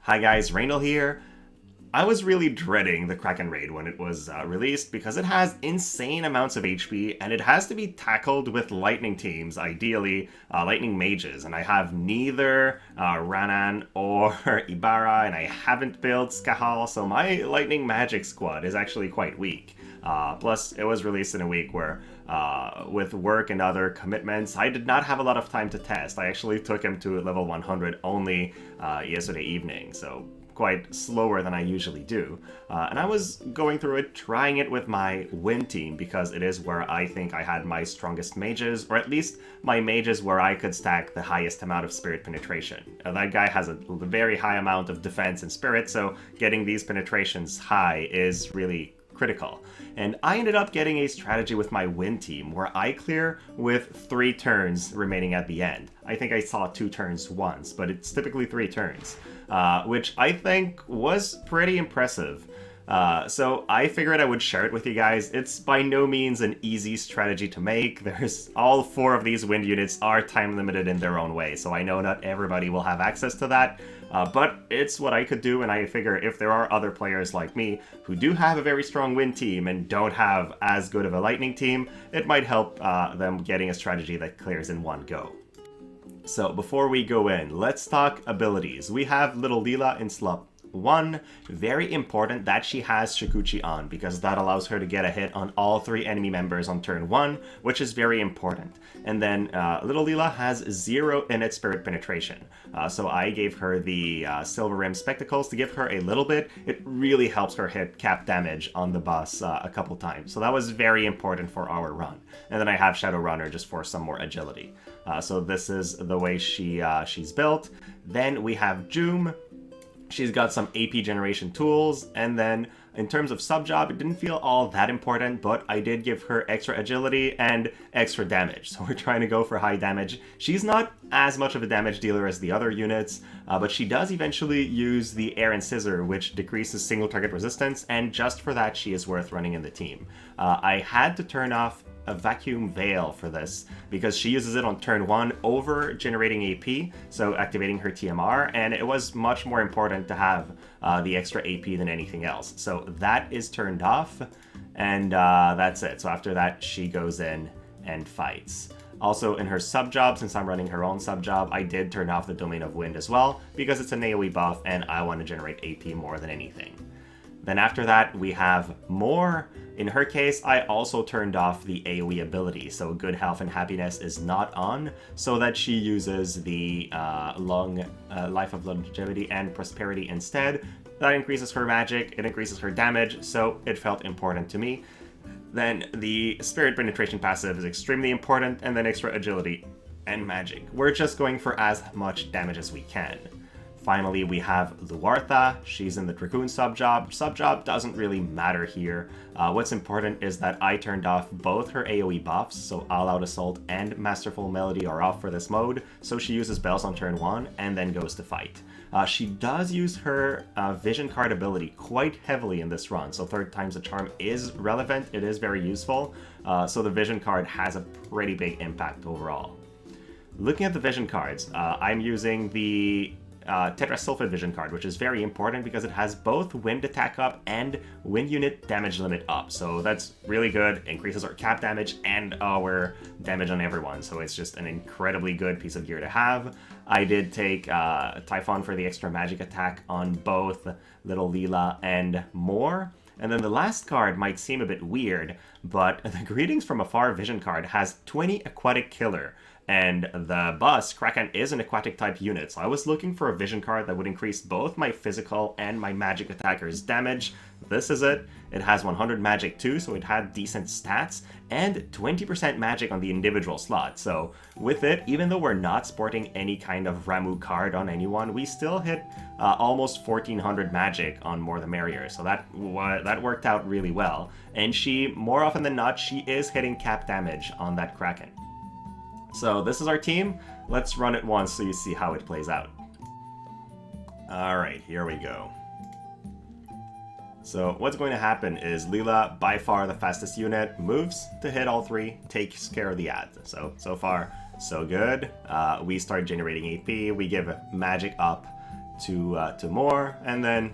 Hi guys, Randall here. I was really dreading the Kraken raid when it was released because it has insane amounts of HP and it has to be tackled with lightning teams, ideally lightning mages. And I have neither Ranan or Ibarra, and I haven't built Skahal, so my lightning magic squad is actually quite weak. Plus, it was released in a week where, with work and other commitments, I did not have a lot of time to test. I actually took him to level 100 only yesterday evening, so quite slower than I usually do. And I was going through it, trying it with my win team, because it is where I think I had my strongest mages, or at least my mages where I could stack the highest amount of spirit penetration. That guy has a very high amount of defense and spirit, so getting these penetrations high is really critical. And I ended up getting a strategy with my win team where I clear with 3 turns remaining at the end. I think I saw 2 turns once, but it's typically 3 turns, which I think was pretty impressive. So I figured I would share it with you guys. It's by no means an easy strategy to make. There's all 4 of these wind units are time limited in their own way, so I know not everybody will have access to that. But it's what I could do, and I figure if there are other players like me who do have a very strong wind team and don't have as good of a lightning team, it might help them getting a strategy that clears in one go. So before we go in, let's talk abilities. We have Little Leela in slot 1, very important that she has Shikuchi on, because that allows her to get a hit on all 3 enemy members on turn 1, which is very important. And then Little Leela has 0 innate spirit penetration, so I gave her the Silver Rim Spectacles to give her a little bit. It really helps her hit cap damage on the boss a couple times, so that was very important for our run. And then I have Shadow Runner just for some more agility. So this is the way she's built. Then we have Joom. She's got some AP generation tools, and then in terms of sub-job, it didn't feel all that important, but I did give her extra agility and extra damage, so we're trying to go for high damage. She's not as much of a damage dealer as the other units, but she does eventually use the Air and Scissor, which decreases single target resistance, and just for that, she is worth running in the team. I had to turn off a Vacuum Veil for this because she uses it on turn 1 over generating AP, so activating her TMR, and it was much more important to have the extra AP than anything else. So that is turned off, and that's it. So after that, she goes in and fights. Also, in her sub-job, since I'm running her own sub-job, I did turn off the Domain of Wind as well, because it's an AoE buff, and I want to generate AP more than anything. Then after that, we have more. In her case, I also turned off the AoE ability, so Good Health and Happiness is not on, so that she uses the Life of Longevity and Prosperity instead. That increases her magic, it increases her damage, so it felt important to me. Then the Spirit Penetration passive is extremely important, and then extra agility and magic. We're just going for as much damage as we can. Finally, we have Luartha. She's in the Dragoon sub-job. Sub-job doesn't really matter here. What's important is that I turned off both her AoE buffs, so All Out Assault and Masterful Melody are off for this mode, so she uses Bells on turn 1 and then goes to fight. She does use her Vision card ability quite heavily in this run, so 3rd time's the charm is relevant, it is very useful, so the Vision card has a pretty big impact overall. Looking at the Vision cards, I'm using the Tetrasulfide Vision card, which is very important because it has both wind attack up and wind unit damage limit up, so that's really good. Increases our cap damage and our damage on everyone, so it's just an incredibly good piece of gear to have. I did take Typhon for the extra magic attack on both Little Leela and more. And then the last card might seem a bit weird, but the Greetings from Afar Vision card has 20 Aquatic Killer, and the boss, Kraken, is an aquatic type unit, so I was looking for a vision card that would increase both my physical and my magic attacker's damage. This is it. It has 100 magic too, so it had decent stats, and 20% magic on the individual slot. So with it, even though we're not sporting any kind of Ramu card on anyone, we still hit almost 1400 magic on More the Merrier, so that worked out really well. And she, more often than not, she is hitting cap damage on that Kraken. So this is our team. Let's run it once so you see how it plays out. Alright, here we go. So what's going to happen is Leela, by far the fastest unit, moves to hit all 3, takes care of the ad. So far, so good. We start generating AP, we give magic up to more, and then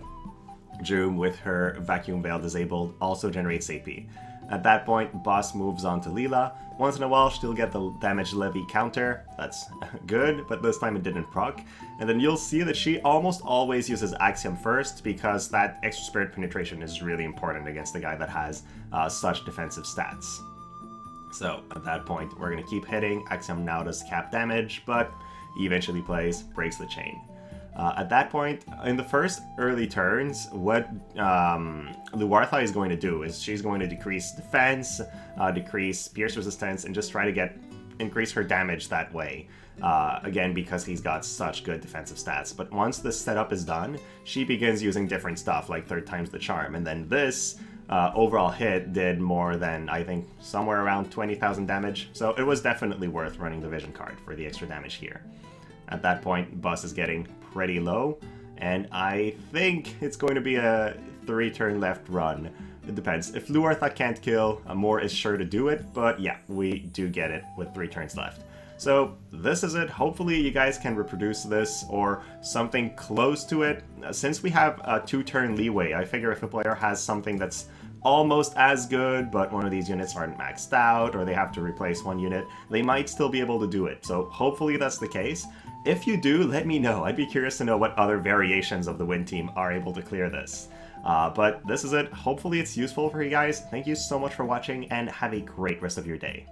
Joom with her Vacuum Veil disabled also generates AP. At that point, boss moves on to Leela. Once in a while, she'll get the damage levy counter. That's good, but this time it didn't proc. And then you'll see that she almost always uses Axiom first, because that extra spirit penetration is really important against a guy that has such defensive stats. So at that point, we're going to keep hitting. Axiom now does cap damage, but he eventually plays, breaks the chain. At that point, in the first early turns, what Luartha is going to do is she's going to decrease defense, decrease pierce resistance, and just try to increase her damage that way. Again, because he's got such good defensive stats. But once this setup is done, she begins using different stuff, like 3 times the charm. And then this overall hit did more than, I think, somewhere around 20,000 damage. So it was definitely worth running the vision card for the extra damage here. At that point, Bus is getting pretty low, and I think it's going to be a 3-turn left run. It depends. If Luartha can't kill, Moore is sure to do it, but yeah, we do get it with 3 turns left. So this is it. Hopefully you guys can reproduce this or something close to it. Since we have a 2-turn leeway, I figure if a player has something that's almost as good, but one of these units aren't maxed out, or they have to replace one unit, they might still be able to do it. So hopefully that's the case. If you do, let me know. I'd be curious to know what other variations of the Win team are able to clear this. But this is it. Hopefully it's useful for you guys. Thank you so much for watching, and have a great rest of your day.